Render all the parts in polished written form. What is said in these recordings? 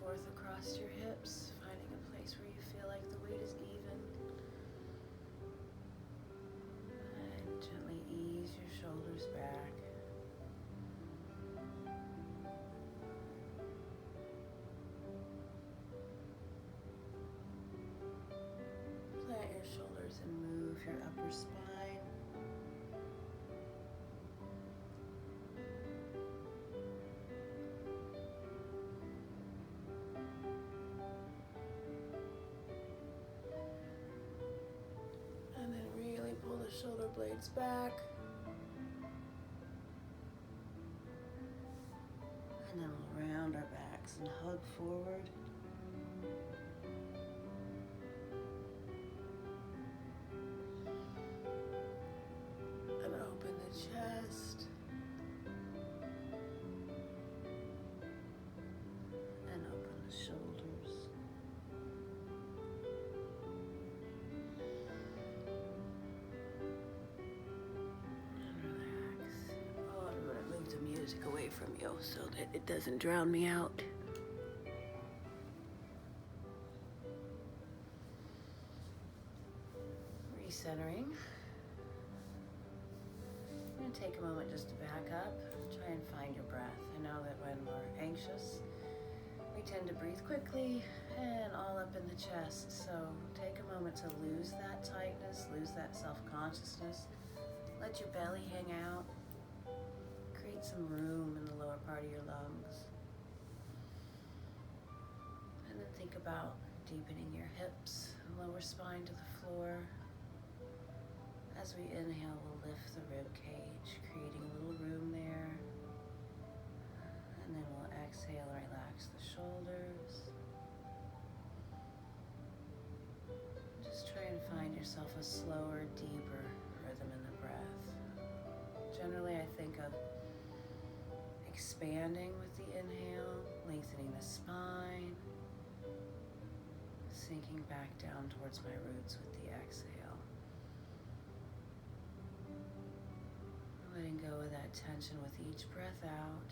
forth across your hips, finding a place where you feel like the weight is even. And gently ease your shoulders back. Plant your shoulders and move your upper spine. And then really pull the shoulder blades back. And then we'll round our backs and hug forward. And open the chest. And open the shoulders. And relax. Oh, I'm going to move the music away from you so that it doesn't drown me out. Recentering. I'm going to take a moment just to back up, try and find your breath. I know that when we're anxious, we tend to breathe quickly and all up in the chest. So take a moment to lose that tightness, lose that self-consciousness. Let your belly hang out. Create some room in the lower part of your lungs. And then think about deepening your hips and lower spine to the floor. As we inhale, we'll lift the rib cage, creating a little room there. And then we'll exhale and relax the shoulders. Just try and find yourself a slower, deeper rhythm in the breath. Generally, I think of expanding with the inhale, lengthening the spine, sinking back down towards my roots with the exhale. Letting go of that tension with each breath out.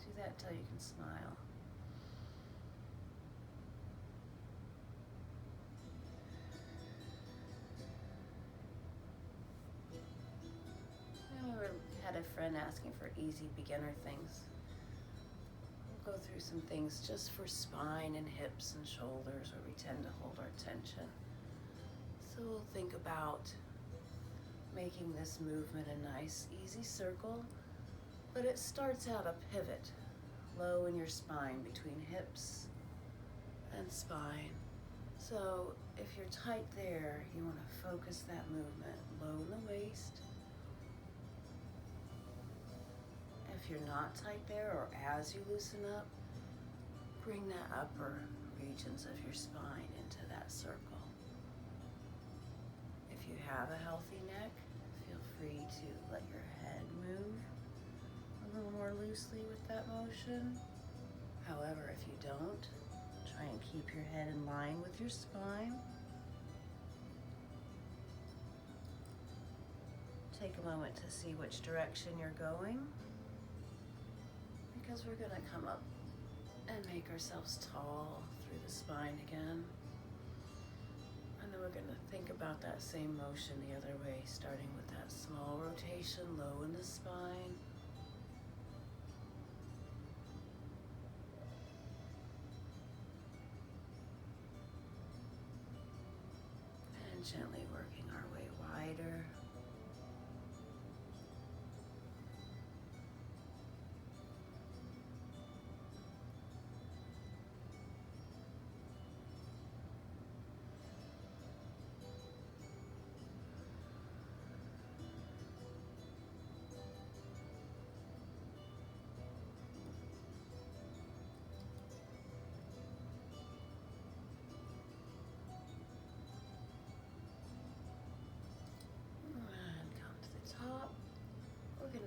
Do that till you can smile. I had a friend asking for easy beginner things. Go through some things just for spine and hips and shoulders where we tend to hold our tension. So we'll think about making this movement a nice, easy circle, but it starts out a pivot, low in your spine between hips and spine. So if you're tight there, you want to focus that movement low in the waist. If you're not tight there, or as you loosen up, bring that upper regions of your spine into that circle. If you have a healthy neck, feel free to let your head move a little more loosely with that motion. However, if you don't, try and keep your head in line with your spine. Take a moment to see which direction you're going, because we're going to come up and make ourselves tall through the spine again. And then we're going to think about that same motion the other way, starting with that small rotation low in the spine. And gently working our way wider.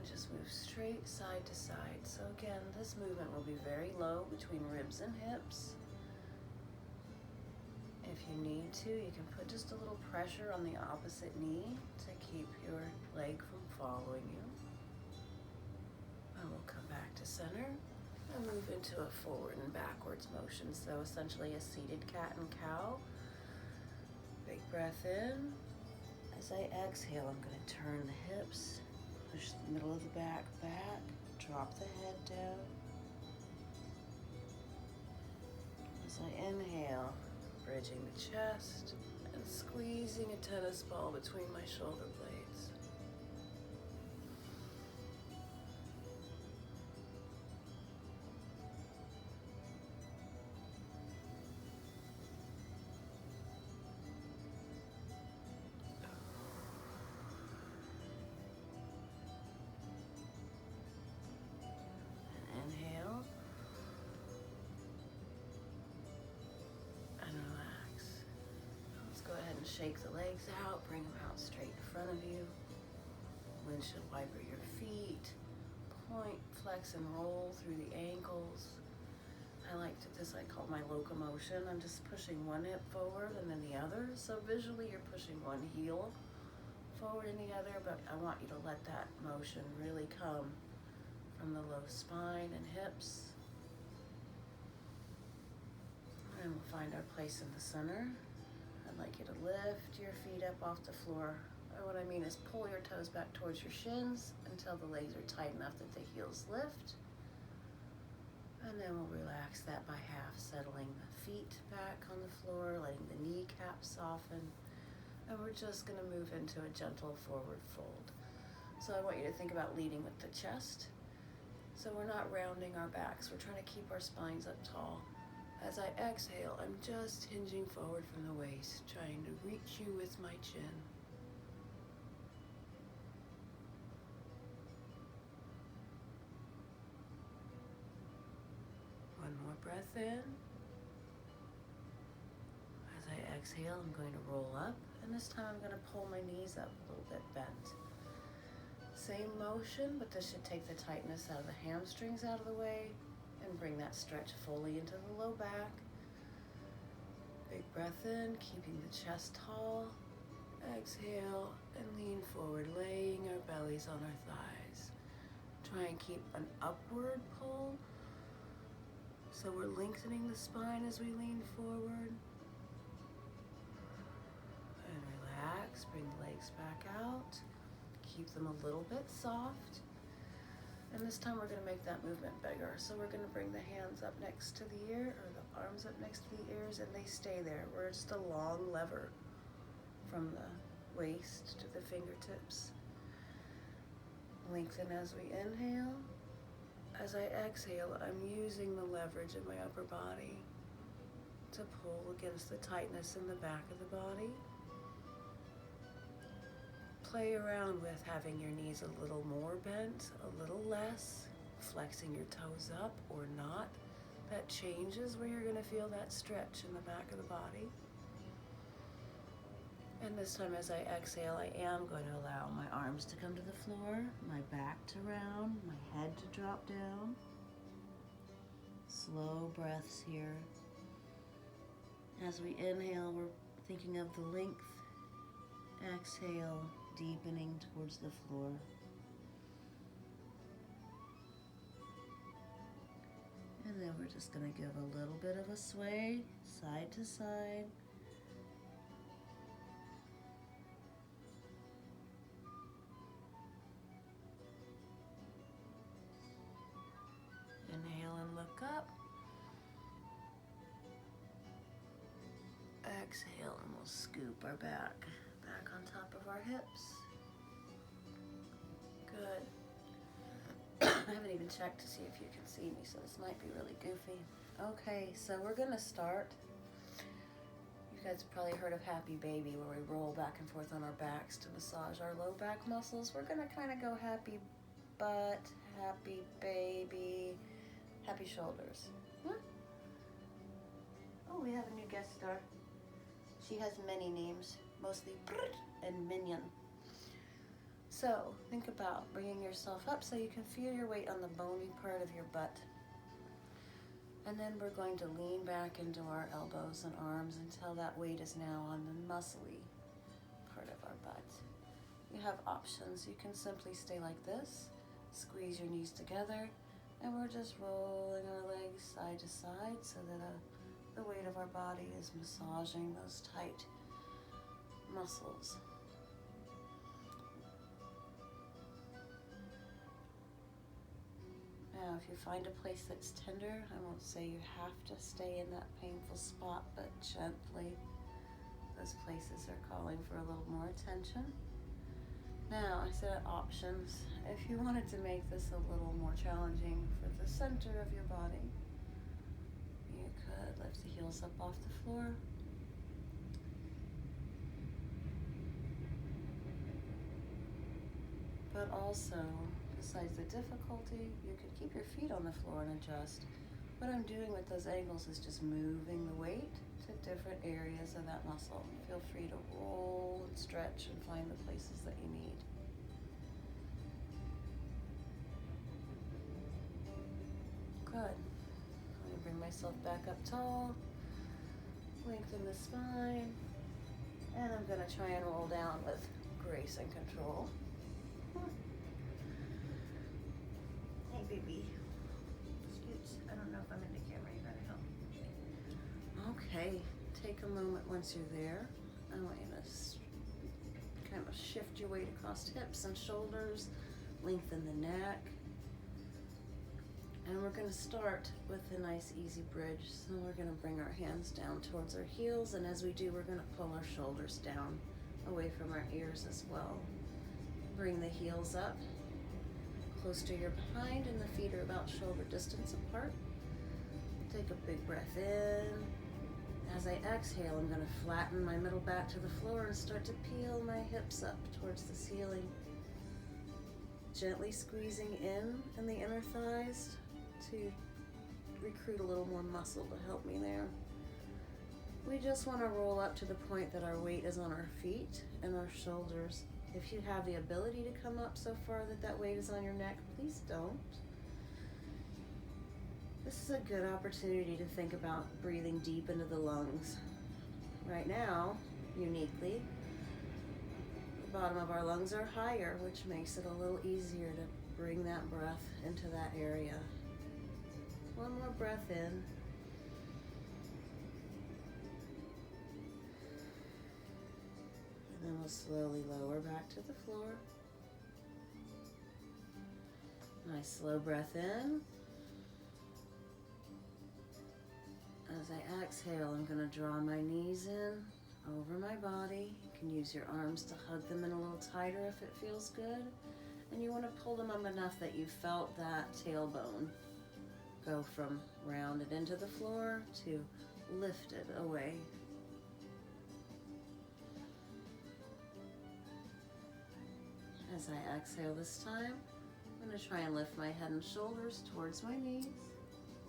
Just move straight side to side. So again, this movement will be very low between ribs and hips. If you need to, you can put just a little pressure on the opposite knee to keep your leg from following you. And we'll come back to center and move into a forward and backwards motion. So essentially a seated cat and cow. Big breath in. As I exhale, I'm going to turn the hips, push the middle of the back back, drop the head down. As I inhale, bridging the chest and squeezing a tennis ball between my shoulder blades. And inhale. And relax. Let's go ahead and shake the legs out, bring them out straight in front of you. Windshield wiper your feet. Point, flex, and roll through the ankles. I like to, this I call my locomotion. I'm just pushing one hip forward and then the other. So visually you're pushing one heel forward and the other, but I want you to let that motion really come from the low spine and hips. And we'll find our place in the center. I'd like you to lift your feet up off the floor. And what I mean is pull your toes back towards your shins until the legs are tight enough that the heels lift. And then we'll relax that by half, settling the feet back on the floor, letting the kneecaps soften. And we're just gonna move into a gentle forward fold. So I want you to think about leading with the chest. So we're not rounding our backs. We're trying to keep our spines up tall. As I exhale, I'm just hinging forward from the waist, trying to reach you with my chin. One more breath in. As I exhale, I'm going to roll up, and this time I'm going to pull my knees up a little bit bent. Same motion, but this should take the tightness out of the hamstrings out of the way and bring that stretch fully into the low back. Big breath in, keeping the chest tall. Exhale and lean forward, laying our bellies on our thighs. Try and keep an upward pull. So we're lengthening the spine as we lean forward. And relax, bring the legs back out. Keep them a little bit soft. And this time we're going to make that movement bigger. So we're going to bring the hands up next to the ear, or the arms up next to the ears, and they stay there. We're just a long lever from the waist to the fingertips. Lengthen as we inhale. As I exhale, I'm using the leverage in my upper body to pull against the tightness in the back of the body. Play around with having your knees a little more bent, a little less, flexing your toes up or not. That changes where you're going to feel that stretch in the back of the body. And this time as I exhale, I am going to allow my arms to come to the floor, my back to round, my head to drop down. Slow breaths here. As we inhale, we're thinking of the length. Exhale, deepening towards the floor. And then we're just going to give a little bit of a sway, side to side. Inhale and look up. Exhale and we'll scoop our back on top of our hips. Good. I haven't even checked to see if you can see me, so this might be really goofy. Okay, so we're gonna start. You guys have probably heard of Happy Baby, where we roll back and forth on our backs to massage our low back muscles. We're gonna kind of go happy butt, happy baby, happy shoulders. Huh? Oh, we have a new guest star. She has many names, mostly and Minion. So think about bringing yourself up so you can feel your weight on the bony part of your butt. And then we're going to lean back into our elbows and arms until that weight is now on the muscly part of our butt. You have options. You can simply stay like this, squeeze your knees together, and we're just rolling our legs side to side so that the weight of our body is massaging those tight muscles. Now, if you find a place that's tender, I won't say you have to stay in that painful spot, but gently, those places are calling for a little more attention. Now, I said options. If you wanted to make this a little more challenging for the center of your body, you could lift the heels up off the floor. But also, besides the difficulty, you can keep your feet on the floor and adjust. What I'm doing with those angles is just moving the weight to different areas of that muscle. Feel free to roll and stretch and find the places that you need. Good. I'm going to bring myself back up tall, lengthen the spine, and I'm going to try and roll down with grace and control. Hey, baby. Scoots. I don't know if I'm in the camera. You gotta help. Okay. Take a moment once you're there. I want you to kind of shift your weight across hips and shoulders, lengthen the neck. And we're going to start with a nice easy bridge. So we're going to bring our hands down towards our heels, and as we do, we're going to pull our shoulders down away from our ears as well. Bring the heels up close to your behind, and the feet are about shoulder distance apart. Take a big breath in. As I exhale, I'm going to flatten my middle back to the floor and start to peel my hips up towards the ceiling. Gently squeezing in the inner thighs to recruit a little more muscle to help me there. We just want to roll up to the point that our weight is on our feet and our shoulders. If you have the ability to come up so far that weight is on your neck, please don't. This is a good opportunity to think about breathing deep into the lungs. Right now, uniquely, the bottom of our lungs are higher, which makes it a little easier to bring that breath into that area. One more breath in. And then we'll slowly lower back to the floor. Nice slow breath in. As I exhale, I'm going to draw my knees in over my body. You can use your arms to hug them in a little tighter if it feels good. And you want to pull them up enough that you felt that tailbone go from rounded into the floor to lifted away. As I exhale this time, I'm going to try and lift my head and shoulders towards my knees,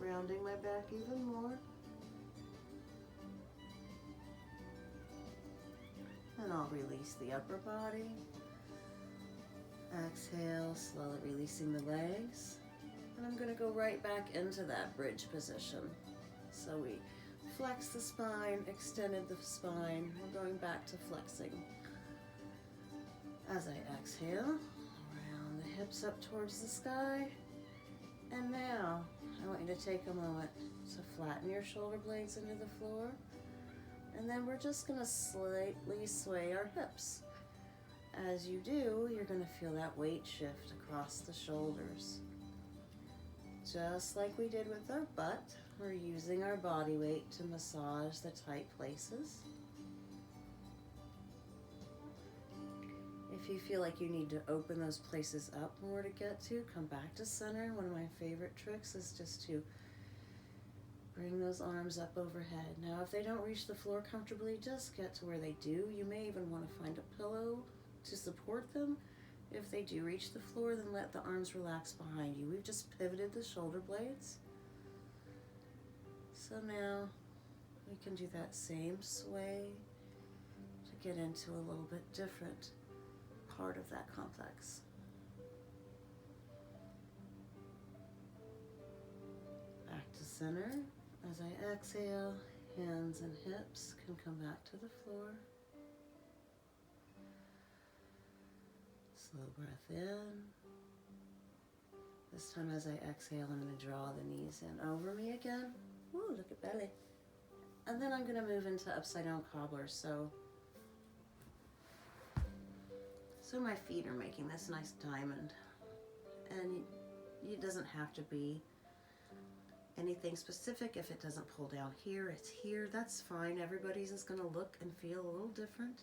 rounding my back even more. And I'll release the upper body. Exhale, slowly releasing the legs. And I'm going to go right back into that bridge position. So we flex the spine, extended the spine. We're going back to flexing. As I exhale, round the hips up towards the sky. And now, I want you to take a moment to flatten your shoulder blades into the floor. And then we're just going to slightly sway our hips. As you do, you're going to feel that weight shift across the shoulders. Just like we did with our butt, we're using our body weight to massage the tight places. If you feel like you need to open those places up more to get to, come back to center. One of my favorite tricks is just to bring those arms up overhead. Now, if they don't reach the floor comfortably, just get to where they do. You may even want to find a pillow to support them. If they do reach the floor, then let the arms relax behind you. We've just pivoted the shoulder blades. So now we can do that same sway to get into a little bit different part of that complex. Back to center. As I exhale, hands and hips can come back to the floor. Slow breath in. This time as I exhale, I'm going to draw the knees in over me again. Woo, look at belly. And then I'm going to move into upside down cobbler. So my feet are making this nice diamond. And it doesn't have to be anything specific. If it doesn't pull down here, it's here. That's fine. Everybody's is going to look and feel a little different.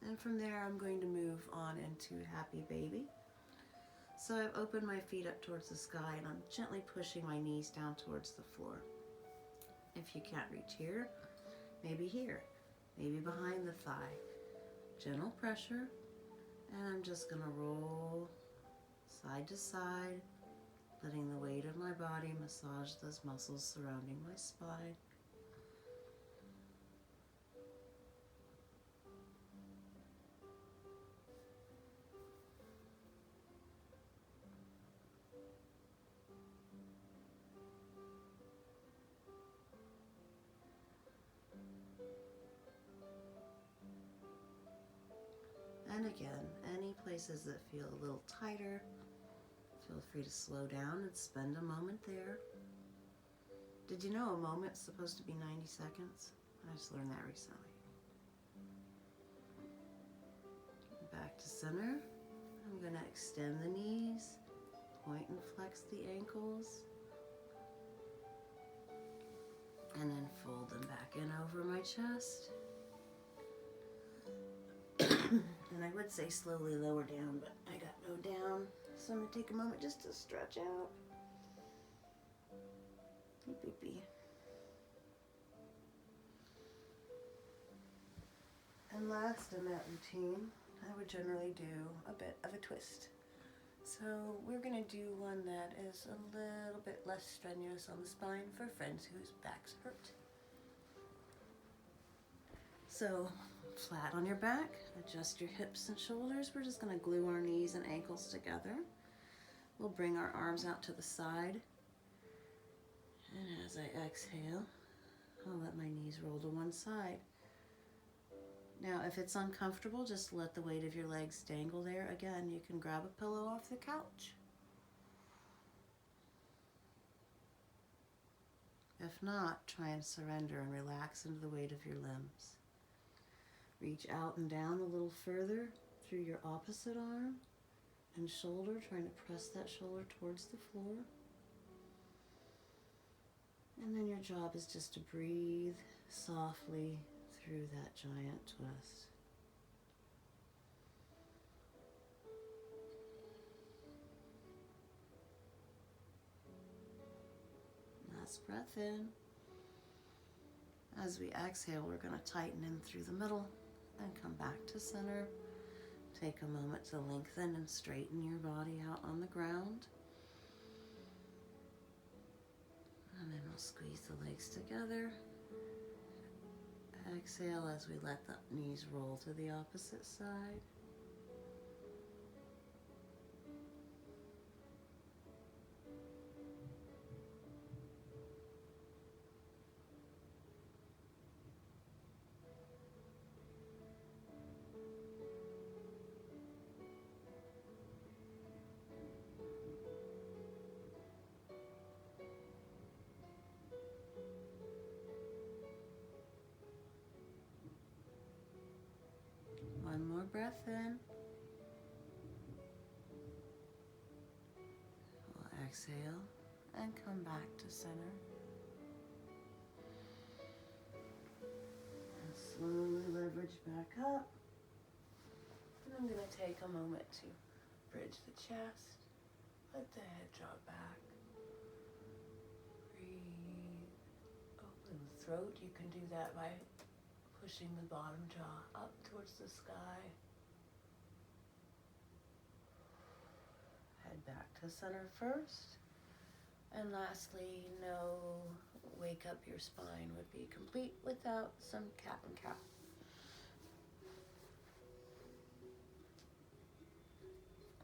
And from there, I'm going to move on into happy baby. So I've opened my feet up towards the sky and I'm gently pushing my knees down towards the floor. If you can't reach here, maybe here, maybe behind the thigh. Gentle pressure, and I'm just gonna roll side to side, letting the weight of my body massage those muscles surrounding my spine. And again, any places that feel a little tighter, feel free to slow down and spend a moment there. Did you know a moment's supposed to be 90 seconds? I just learned that recently. Back to center. I'm going to extend the knees, point and flex the ankles, and then fold them back in over my chest. And I would say slowly lower down, but I got no down. So I'm going to take a moment just to stretch out. Beep, beep. And last in that routine, I would generally do a bit of a twist. So we're going to do one that is a little bit less strenuous on the spine for friends whose backs hurt. So flat on your back, adjust your hips and shoulders. We're just going to glue our knees and ankles together. We'll bring our arms out to the side. And as I exhale, I'll let my knees roll to one side. Now, if it's uncomfortable, just let the weight of your legs dangle there. Again, you can grab a pillow off the couch. If not, try and surrender and relax into the weight of your limbs. Reach out and down a little further through your opposite arm and shoulder, trying to press that shoulder towards the floor. And then your job is just to breathe softly through that giant twist. Last breath in. As we exhale, we're going to tighten in through the middle and come back to center. Take a moment to lengthen and straighten your body out on the ground. And then we'll squeeze the legs together. Exhale as we let the knees roll to the opposite side. One more breath in. We'll exhale and come back to center. And slowly leverage back up. And I'm going to take a moment to bridge the chest. Let the head drop back. Breathe. Open the throat. You can do that by pushing the bottom jaw up towards the sky. Head back to center first. And lastly, no wake up your spine would be complete without some cat and cow.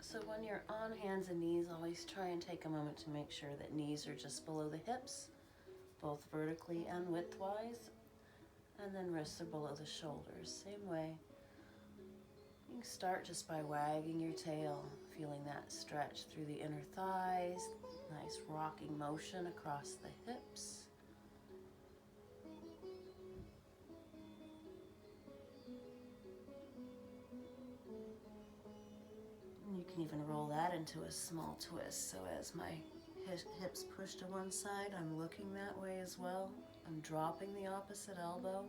So when you're on hands and knees, always try and take a moment to make sure that knees are just below the hips, both vertically and widthwise, and then wrists are below the shoulders, same way. You can start just by wagging your tail, feeling that stretch through the inner thighs, nice rocking motion across the hips. And you can even roll that into a small twist, so as my hips push to one side, I'm looking that way as well. I'm dropping the opposite elbow.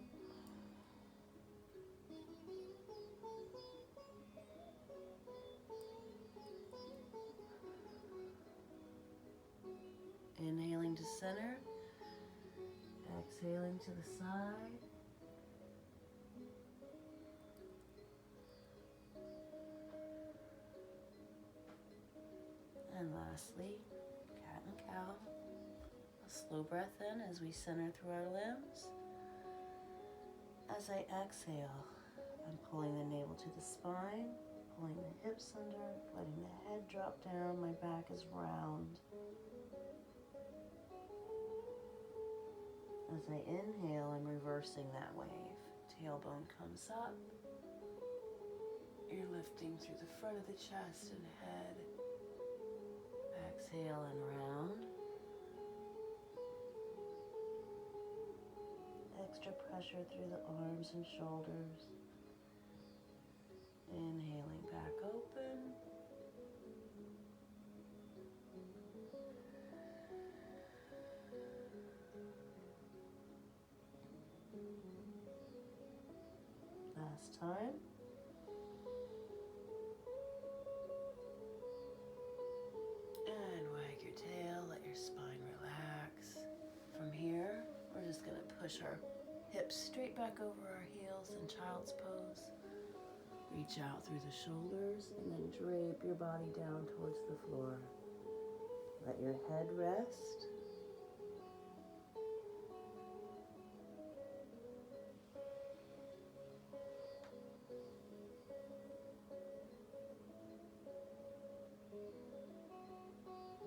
Inhaling to center, exhaling to the side. And lastly, cat and cow. A slow breath in as we center through our limbs. As I exhale, I'm pulling the navel to the spine, pulling the hips under, letting the head drop down. My back is round. As I inhale, I'm reversing that wave. Tailbone comes up. You're lifting through the front of the chest and head. Exhale and round. Extra pressure through the arms and shoulders. Inhaling back open. Last time. And wag your tail, let your spine relax. From here, we're just going to push our hips straight back over our heels in child's pose. Reach out through the shoulders and then drape your body down towards the floor. Let your head rest.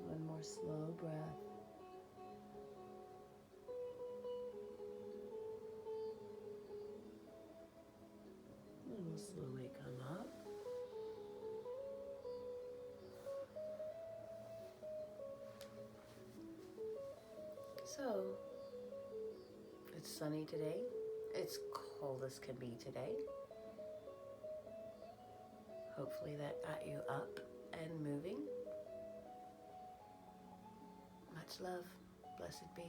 One more slow breath. And we'll slowly come up. So, it's sunny today. It's cold as can be today. Hopefully that got you up and moving. Much love. Blessed be.